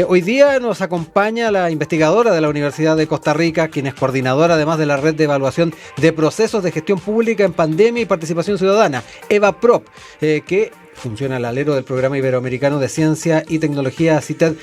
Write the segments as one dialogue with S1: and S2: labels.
S1: Hoy día nos acompaña la investigadora de la Universidad de Costa Rica, quien es coordinadora además de la Red de Evaluación de Procesos de Gestión Pública en Pandemia y Participación Ciudadana, EVAPROP, que funciona al alero del Programa Iberoamericano de Ciencia y Tecnología CITED,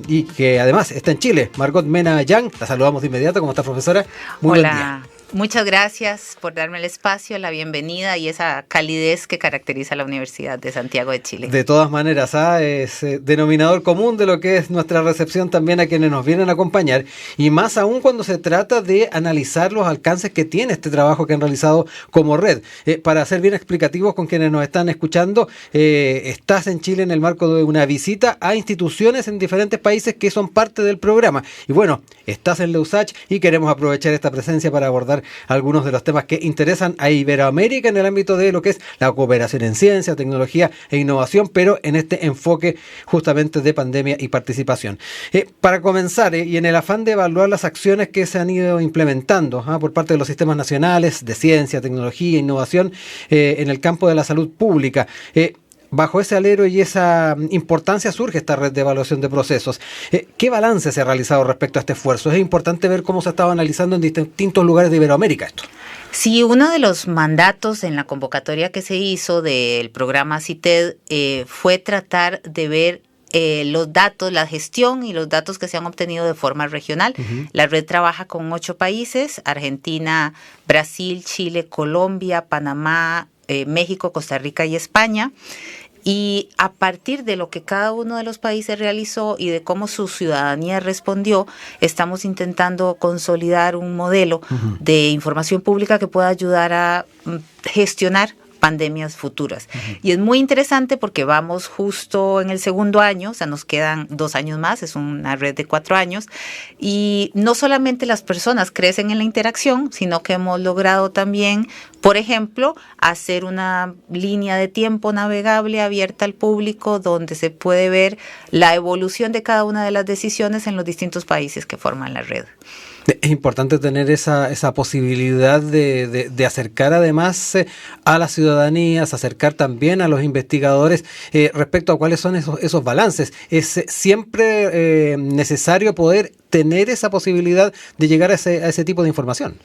S1: y que además está en Chile. Margot Mena Yang, la saludamos de inmediato. ¿Cómo está, profesora?
S2: Muy buen día. Muchas gracias por darme el espacio, la bienvenida y esa calidez que caracteriza a la Universidad de Santiago de Chile.
S1: De todas maneras, es denominador común de lo que es nuestra recepción también a quienes nos vienen a acompañar, y más aún cuando se trata de analizar los alcances que tiene este trabajo que han realizado como red. Para ser bien explicativos con quienes nos están escuchando, estás en Chile en el marco de una visita a instituciones en diferentes países que son parte del programa. Y bueno, estás en la USACH y queremos aprovechar esta presencia para abordar algunos de los temas que interesan a Iberoamérica en el ámbito de lo que es la cooperación en ciencia, tecnología e innovación, pero en este enfoque justamente de pandemia y participación. Para comenzar, y en el afán de evaluar las acciones que se han ido implementando por parte de los sistemas nacionales de ciencia, tecnología e innovación en el campo de la salud pública, bajo ese alero y esa importancia surge esta red de evaluación de procesos. ¿Qué balance se ha realizado respecto a este esfuerzo? Es importante ver cómo se estaba analizando en distintos lugares de Iberoamérica esto.
S2: Sí, uno de los mandatos en la convocatoria que se hizo del programa CITED fue tratar de ver los datos, la gestión y los datos que se han obtenido de forma regional. Uh-huh. La red trabaja con 8 países: Argentina, Brasil, Chile, Colombia, Panamá, México, Costa Rica y España. Y a partir de lo que cada uno de los países realizó y de cómo su ciudadanía respondió, estamos intentando consolidar un modelo de información pública que pueda ayudar a gestionar pandemias futuras. Uh-huh. Y es muy interesante porque vamos justo en el segundo año, o sea, nos quedan 2 años más, es una red de 4 años, y no solamente las personas crecen en la interacción, sino que hemos logrado también, por ejemplo, hacer una línea de tiempo navegable abierta al público donde se puede ver la evolución de cada una de las decisiones en los distintos países que forman la red.
S1: Es importante tener esa posibilidad de acercar además a las ciudadanías, acercar también a los investigadores respecto a cuáles son esos balances. Es siempre necesario poder tener esa posibilidad de llegar a ese tipo de información.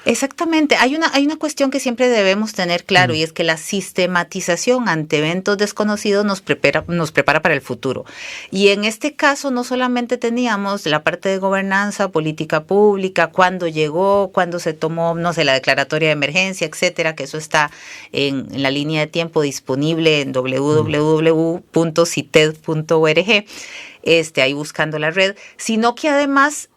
S2: Exactamente. Hay una cuestión que siempre debemos tener claro, y es que la sistematización ante eventos desconocidos nos prepara para el futuro. Y en este caso no solamente teníamos la parte de gobernanza, política pública, cuándo llegó, cuándo se tomó, no sé, la declaratoria de emergencia, etcétera, que eso está en la línea de tiempo disponible en www.cited.org, ahí buscando la red, sino que además,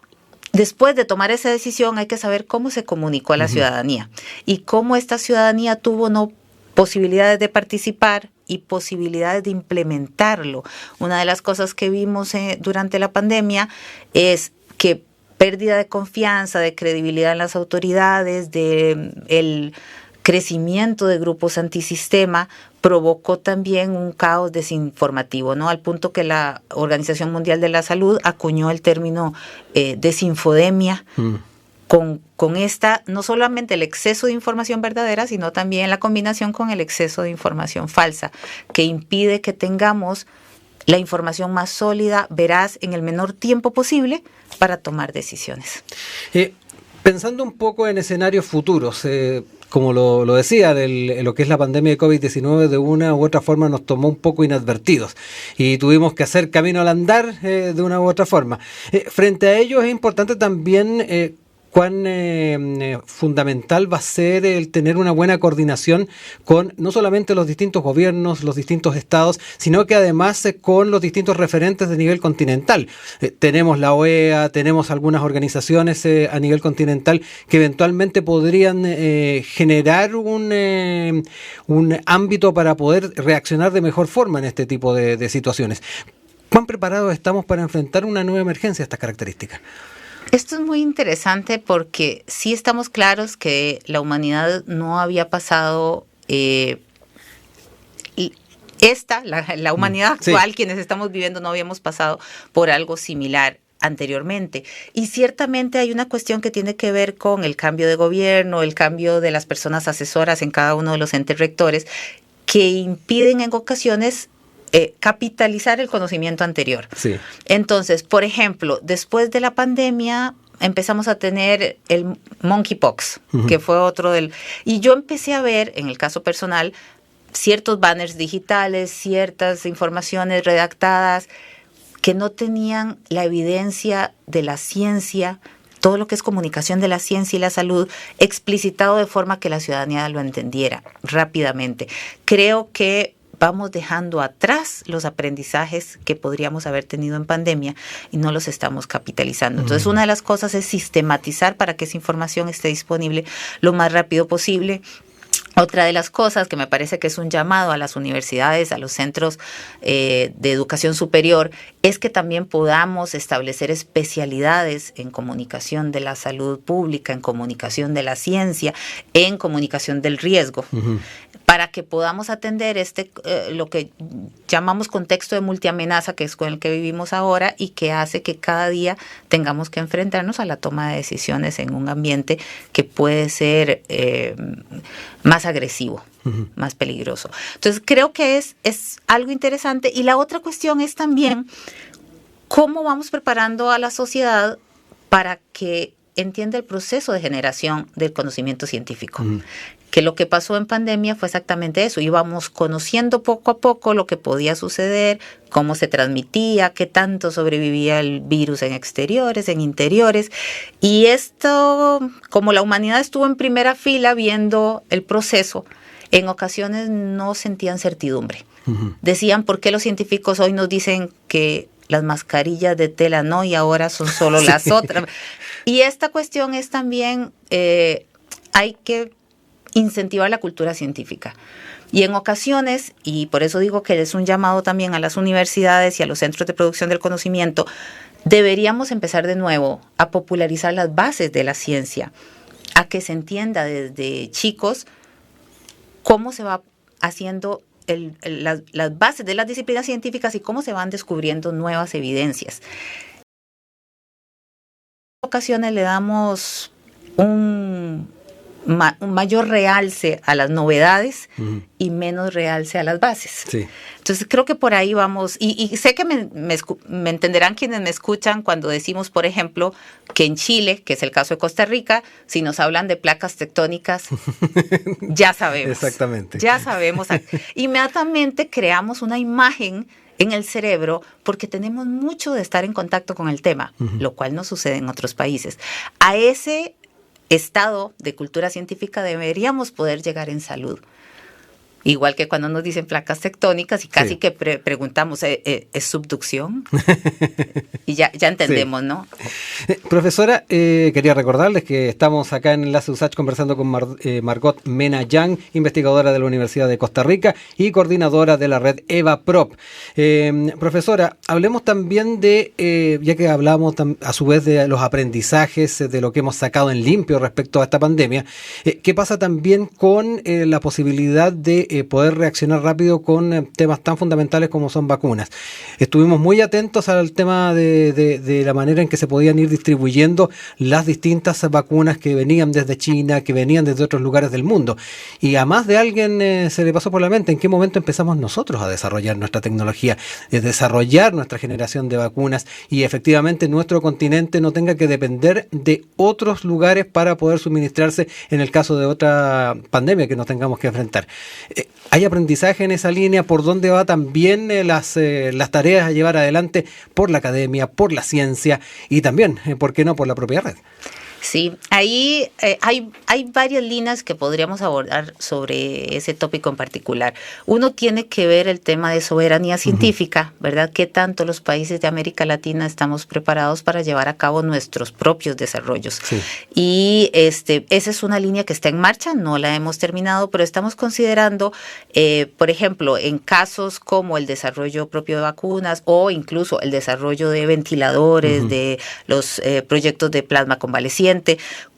S2: después de tomar esa decisión, hay que saber cómo se comunicó a la ciudadanía y cómo esta ciudadanía tuvo posibilidades de participar y posibilidades de implementarlo. Una de las cosas que vimos durante la pandemia es que pérdida de confianza, de credibilidad en las autoridades, el crecimiento de grupos antisistema provocó también un caos desinformativo, ¿no? Al punto que la Organización Mundial de la Salud acuñó el término desinfodemia con esta, no solamente el exceso de información verdadera, sino también la combinación con el exceso de información falsa, que impide que tengamos la información más sólida, veraz, en el menor tiempo posible para tomar decisiones.
S1: Pensando un poco en escenarios futuros, como lo decía, lo que es la pandemia de COVID-19 de una u otra forma nos tomó un poco inadvertidos y tuvimos que hacer camino al andar de una u otra forma. Frente a ello es importante también cuán fundamental va a ser el tener una buena coordinación con no solamente los distintos gobiernos, los distintos estados, sino que además con los distintos referentes de nivel continental. Tenemos la OEA, tenemos algunas organizaciones a nivel continental que eventualmente podrían generar un ámbito para poder reaccionar de mejor forma en este tipo de situaciones. ¿Cuán preparados estamos para enfrentar una nueva emergencia de estas características?
S2: Esto es muy interesante porque sí estamos claros que la humanidad no había pasado, la humanidad actual, quienes estamos viviendo, no habíamos pasado por algo similar anteriormente. Y ciertamente hay una cuestión que tiene que ver con el cambio de gobierno, el cambio de las personas asesoras en cada uno de los entes rectores, que impiden en ocasiones capitalizar el conocimiento anterior.
S1: Sí.
S2: Entonces, por ejemplo, después de la pandemia empezamos a tener el monkeypox, que fue otro del... Y yo empecé a ver, en el caso personal, ciertos banners digitales, ciertas informaciones redactadas que no tenían la evidencia de la ciencia, todo lo que es comunicación de la ciencia y la salud, explicitado de forma que la ciudadanía lo entendiera rápidamente. Creo que vamos dejando atrás los aprendizajes que podríamos haber tenido en pandemia y no los estamos capitalizando. Entonces, una de las cosas es sistematizar para que esa información esté disponible lo más rápido posible. Otra de las cosas que me parece que es un llamado a las universidades, a los centros de educación superior, es que también podamos establecer especialidades en comunicación de la salud pública, en comunicación de la ciencia, en comunicación del riesgo, para que podamos atender lo que llamamos contexto de multiamenaza, que es con el que vivimos ahora y que hace que cada día tengamos que enfrentarnos a la toma de decisiones en un ambiente que puede ser más agresivo, más peligroso. Entonces, creo que es algo interesante. Y la otra cuestión es también cómo vamos preparando a la sociedad para que entienda el proceso de generación del conocimiento científico. Que lo que pasó en pandemia fue exactamente eso. Íbamos conociendo poco a poco lo que podía suceder, cómo se transmitía, qué tanto sobrevivía el virus en exteriores, en interiores. Y esto, como la humanidad estuvo en primera fila viendo el proceso, en ocasiones no sentían certidumbre. Decían, ¿por qué los científicos hoy nos dicen que las mascarillas de tela no y ahora son solo las otras? Y esta cuestión es también, hay que incentivar la cultura científica. Y en ocasiones, y por eso digo que es un llamado también a las universidades y a los centros de producción del conocimiento, deberíamos empezar de nuevo a popularizar las bases de la ciencia, a que se entienda desde chicos cómo se va haciendo las bases de las disciplinas científicas y cómo se van descubriendo nuevas evidencias. En ocasiones le damos un mayor realce a las novedades y menos realce a las bases. Sí. Entonces creo que por ahí vamos, y sé que me entenderán quienes me escuchan cuando decimos, por ejemplo, que en Chile, que es el caso de Costa Rica, si nos hablan de placas tectónicas, ya sabemos.
S1: Exactamente.
S2: Ya sabemos. Inmediatamente creamos una imagen en el cerebro porque tenemos mucho de estar en contacto con el tema, lo cual no sucede en otros países. A ese estado de cultura científica deberíamos poder llegar en salud. Igual que cuando nos dicen placas tectónicas y casi que preguntamos, ¿es subducción? Y ya entendemos, sí. ¿No?
S1: Profesora, quería recordarles que estamos acá en Enlace USACH conversando con Margot Mena Yang, investigadora de la Universidad de Costa Rica y coordinadora de la red EvaProp. Profesora, hablemos también de, ya que hablamos a su vez de los aprendizajes, de lo que hemos sacado en limpio respecto a esta pandemia, ¿qué pasa también con la posibilidad de poder reaccionar rápido con temas tan fundamentales como son vacunas? Estuvimos muy atentos al tema de la manera en que se podían ir distribuyendo las distintas vacunas que venían desde China, que venían desde otros lugares del mundo. Y a más de alguien se le pasó por la mente en qué momento empezamos nosotros a desarrollar nuestra tecnología, desarrollar nuestra generación de vacunas y efectivamente nuestro continente no tenga que depender de otros lugares para poder suministrarse en el caso de otra pandemia que nos tengamos que enfrentar. ¿Hay aprendizaje en esa línea? ¿Por dónde va también las tareas a llevar adelante por la academia, por la ciencia y también, ¿por qué no, por la propia red?
S2: Sí, ahí hay varias líneas que podríamos abordar sobre ese tópico en particular. Uno tiene que ver el tema de soberanía científica, ¿verdad? ¿Qué tanto los países de América Latina estamos preparados para llevar a cabo nuestros propios desarrollos? Sí. Y esa es una línea que está en marcha, no la hemos terminado, pero estamos considerando, por ejemplo, en casos como el desarrollo propio de vacunas o incluso el desarrollo de ventiladores, de los proyectos de plasma convaleciente,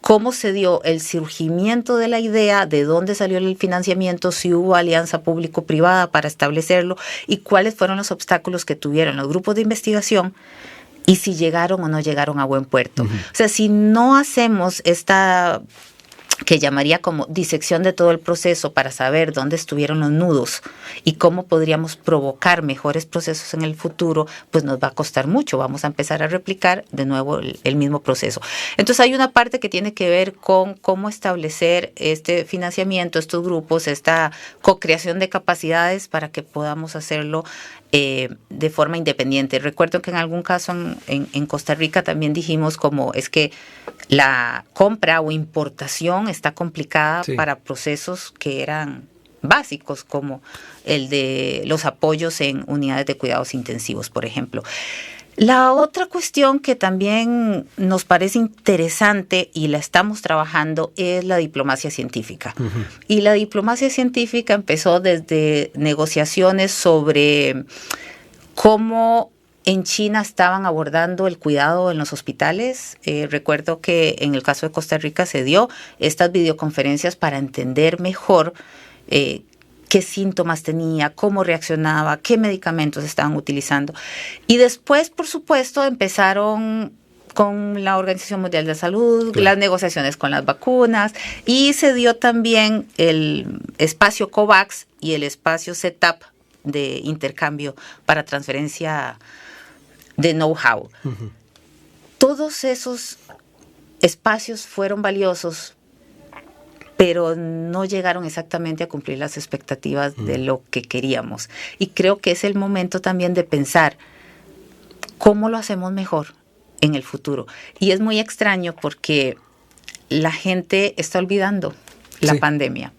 S2: cómo se dio el surgimiento de la idea, de dónde salió el financiamiento, si hubo alianza público-privada para establecerlo y cuáles fueron los obstáculos que tuvieron los grupos de investigación y si llegaron o no llegaron a buen puerto. O sea, si no hacemos esta que llamaría como disección de todo el proceso para saber dónde estuvieron los nudos y cómo podríamos provocar mejores procesos en el futuro, pues nos va a costar mucho. Vamos a empezar a replicar de nuevo el mismo proceso. Entonces hay una parte que tiene que ver con cómo establecer este financiamiento, estos grupos, esta co-creación de capacidades para que podamos hacerlo de forma independiente. Recuerdo que en algún caso en Costa Rica también dijimos como es que la compra o importación está complicada para procesos que eran básicos, como el de los apoyos en unidades de cuidados intensivos, por ejemplo. La otra cuestión que también nos parece interesante y la estamos trabajando es la diplomacia científica. Uh-huh. Y la diplomacia científica empezó desde negociaciones sobre cómo en China estaban abordando el cuidado en los hospitales. Recuerdo que en el caso de Costa Rica se dio estas videoconferencias para entender mejor qué síntomas tenía, cómo reaccionaba, qué medicamentos estaban utilizando. Y después, por supuesto, empezaron con la Organización Mundial de la Salud, las negociaciones con las vacunas, y se dio también el espacio COVAX y el espacio CETAP de intercambio para transferencia de know-how. Uh-huh. Todos esos espacios fueron valiosos, pero no llegaron exactamente a cumplir las expectativas de lo que queríamos. Y creo que es el momento también de pensar cómo lo hacemos mejor en el futuro. Y es muy extraño porque la gente está olvidando la pandemia.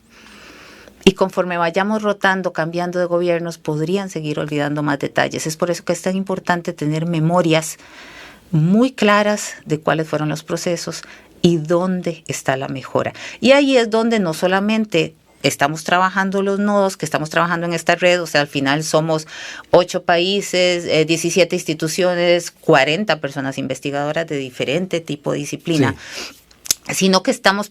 S2: Y conforme vayamos rotando, cambiando de gobiernos, podrían seguir olvidando más detalles. Es por eso que es tan importante tener memorias muy claras de cuáles fueron los procesos y dónde está la mejora. Y ahí es donde no solamente estamos trabajando los nodos, que estamos trabajando en esta red, o sea, al final somos 8 países, 17 instituciones, 40 personas investigadoras de diferente tipo de disciplina. Sí. Sino que estamos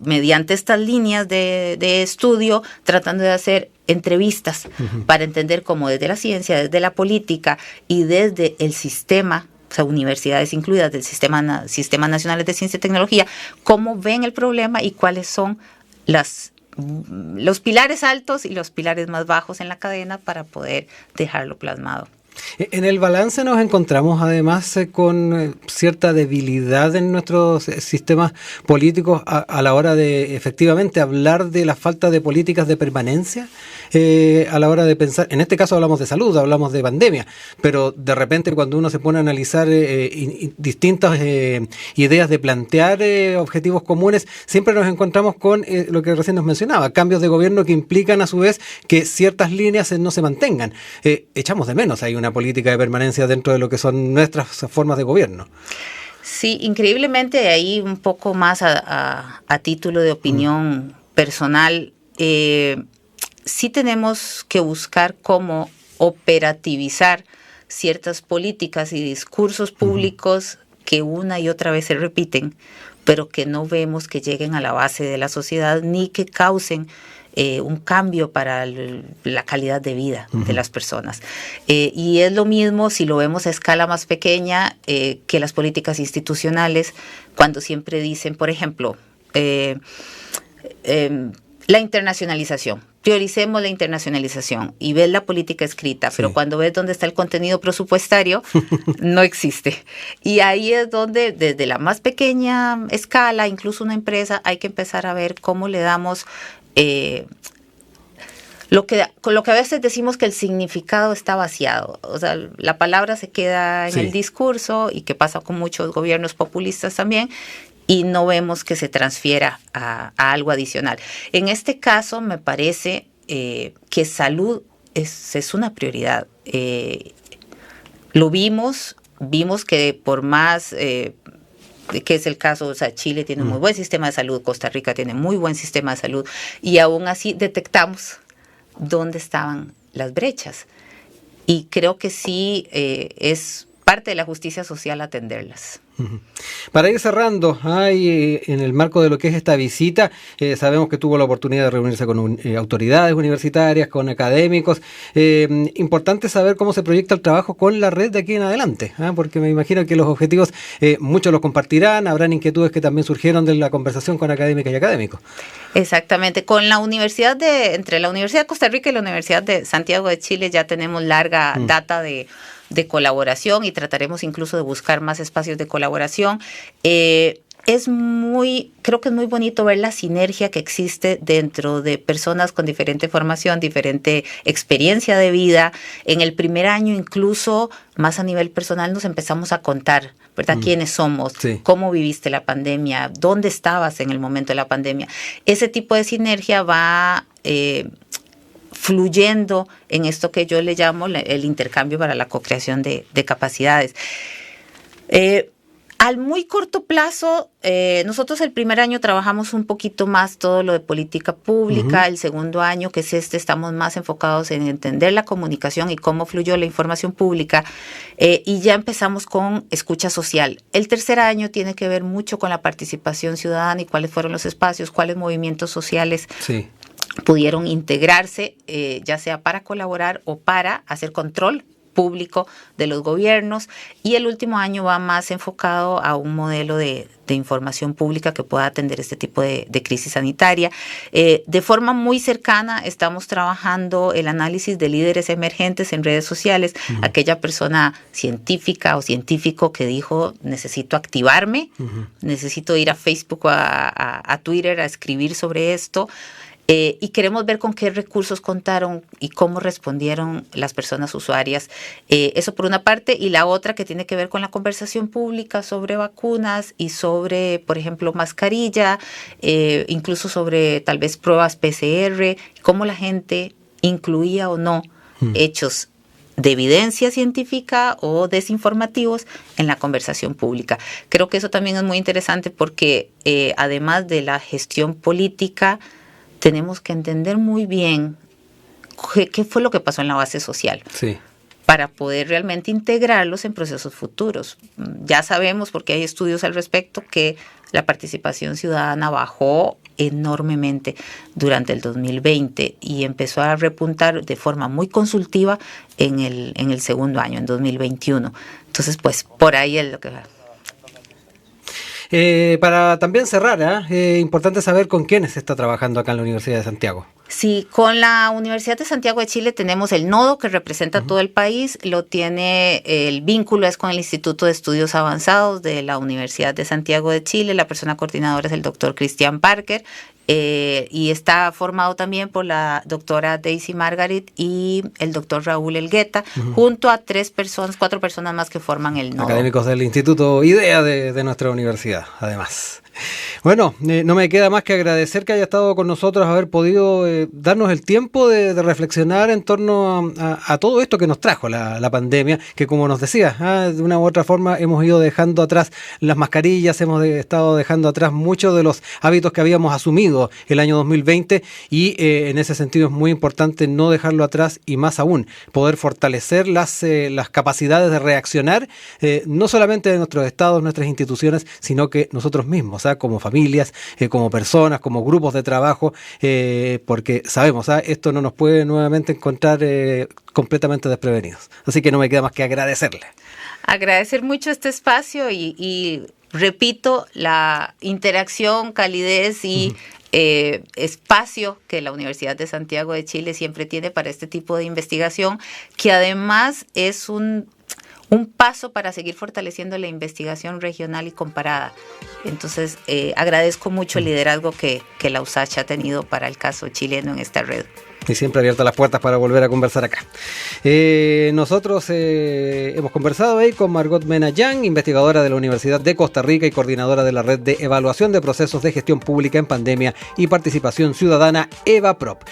S2: mediante estas líneas de estudio tratando de hacer entrevistas para entender cómo desde la ciencia, desde la política y desde el sistema, o sea, universidades incluidas del Sistema Nacional de Ciencia y Tecnología, cómo ven el problema y cuáles son los pilares altos y los pilares más bajos en la cadena para poder dejarlo plasmado.
S1: En el balance nos encontramos además con cierta debilidad en nuestros sistemas políticos a la hora de efectivamente hablar de la falta de políticas de permanencia, a la hora de pensar, en este caso hablamos de salud, hablamos de pandemia, pero de repente cuando uno se pone a analizar distintas ideas de plantear objetivos comunes, siempre nos encontramos con lo que recién nos mencionaba, cambios de gobierno que implican a su vez que ciertas líneas no se mantengan. Echamos de menos, hay una política de permanencia dentro de lo que son nuestras formas de gobierno.
S2: Sí, increíblemente ahí un poco más a título de opinión personal, sí tenemos que buscar cómo operativizar ciertas políticas y discursos públicos que una y otra vez se repiten, pero que no vemos que lleguen a la base de la sociedad ni que causen un cambio para la calidad de vida de las personas. Y es lo mismo si lo vemos a escala más pequeña que las políticas institucionales, cuando siempre dicen, por ejemplo, la internacionalización. Prioricemos la internacionalización y ves la política escrita, pero cuando ves dónde está el contenido presupuestario, no existe. Y ahí es donde, desde la más pequeña escala, incluso una empresa, hay que empezar a ver cómo le damos con lo que a veces decimos que el significado está vaciado. O sea, la palabra se queda en el discurso y que pasa con muchos gobiernos populistas también, y no vemos que se transfiera a algo adicional. En este caso, me parece que salud es una prioridad. Lo vimos que por más que es el caso, o sea, Chile tiene un muy buen sistema de salud, Costa Rica tiene muy buen sistema de salud, y aún así detectamos dónde estaban las brechas. Y creo que sí es parte de la justicia social atenderlas.
S1: Para ir cerrando, en el marco de lo que es esta visita, sabemos que tuvo la oportunidad de reunirse con autoridades universitarias, con académicos. Importante saber cómo se proyecta el trabajo con la red de aquí en adelante, porque me imagino que los objetivos muchos los compartirán, habrán inquietudes que también surgieron de la conversación con académicas y académicos.
S2: Exactamente, con entre la Universidad de Costa Rica y la Universidad de Santiago de Chile ya tenemos larga data de colaboración y trataremos incluso de buscar más espacios de colaboración. Creo que es muy bonito ver la sinergia que existe dentro de personas con diferente formación, diferente experiencia de vida. En el primer año incluso, más a nivel personal, nos empezamos a contar, ¿verdad? ¿Quiénes somos? Sí. ¿Cómo viviste la pandemia? ¿Dónde estabas en el momento de la pandemia? Ese tipo de sinergia va fluyendo en esto que yo le llamo el intercambio para la co-creación de capacidades. Al muy corto plazo, nosotros el primer año trabajamos un poquito más todo lo de política pública. El segundo año, que es estamos más enfocados en entender la comunicación y cómo fluyó la información pública, y ya empezamos con escucha social. El tercer año tiene que ver mucho con la participación ciudadana y cuáles fueron los espacios, cuáles movimientos sociales pudieron integrarse, ya sea para colaborar o para hacer control público de los gobiernos, y el último año va más enfocado a un modelo de información pública que pueda atender este tipo de crisis sanitaria. De forma muy cercana estamos trabajando el análisis de líderes emergentes en redes sociales, aquella persona científica o científico que dijo necesito activarme, necesito ir a Facebook o a Twitter a escribir sobre esto. Y queremos ver con qué recursos contaron y cómo respondieron las personas usuarias. Eso por una parte, y la otra que tiene que ver con la conversación pública sobre vacunas y sobre, por ejemplo, mascarilla, incluso sobre tal vez pruebas PCR, cómo la gente incluía o no hechos de evidencia científica o desinformativos en la conversación pública. Creo que eso también es muy interesante porque además de la gestión política, tenemos que entender muy bien qué fue lo que pasó en la base social para poder realmente integrarlos en procesos futuros. Ya sabemos, porque hay estudios al respecto, que la participación ciudadana bajó enormemente durante el 2020 y empezó a repuntar de forma muy consultiva en el segundo año, en 2021. Entonces, pues, por ahí es lo que va.
S1: Para también cerrar, importante saber con quiénes se está trabajando acá en la Universidad de Santiago.
S2: Sí, con la Universidad de Santiago de Chile tenemos el nodo que representa todo el país, el vínculo es con el Instituto de Estudios Avanzados de la Universidad de Santiago de Chile, la persona coordinadora es el doctor Cristian Parker, y está formado también por la doctora Daisy Margaret y el doctor Raúl Elgueta, junto a 4 personas más que forman el nodo.
S1: Académicos del Instituto IDEA de nuestra universidad, además. Bueno, no me queda más que agradecer que haya estado con nosotros, haber podido darnos el tiempo de reflexionar en torno a todo esto que nos trajo la pandemia, que como nos decía, de una u otra forma hemos ido dejando atrás las mascarillas, hemos estado dejando atrás muchos de los hábitos que habíamos asumido el año 2020 y en ese sentido es muy importante no dejarlo atrás y más aún, poder fortalecer las capacidades de reaccionar, no solamente de nuestros estados, nuestras instituciones, sino que nosotros mismos, como familias, como personas, como grupos de trabajo, porque sabemos, esto no nos puede nuevamente encontrar completamente desprevenidos. Así que no me queda más que agradecerle.
S2: Agradecer mucho este espacio y repito, la interacción, calidez y espacio que la Universidad de Santiago de Chile siempre tiene para este tipo de investigación, que además es un paso para seguir fortaleciendo la investigación regional y comparada. Entonces, agradezco mucho el liderazgo que la USACH ha tenido para el caso chileno en esta red.
S1: Y siempre abiertas las puertas para volver a conversar acá. Nosotros hemos conversado ahí con Margot Menayán, investigadora de la Universidad de Costa Rica y coordinadora de la Red de Evaluación de Procesos de Gestión Pública en Pandemia y Participación Ciudadana, EVAPROP.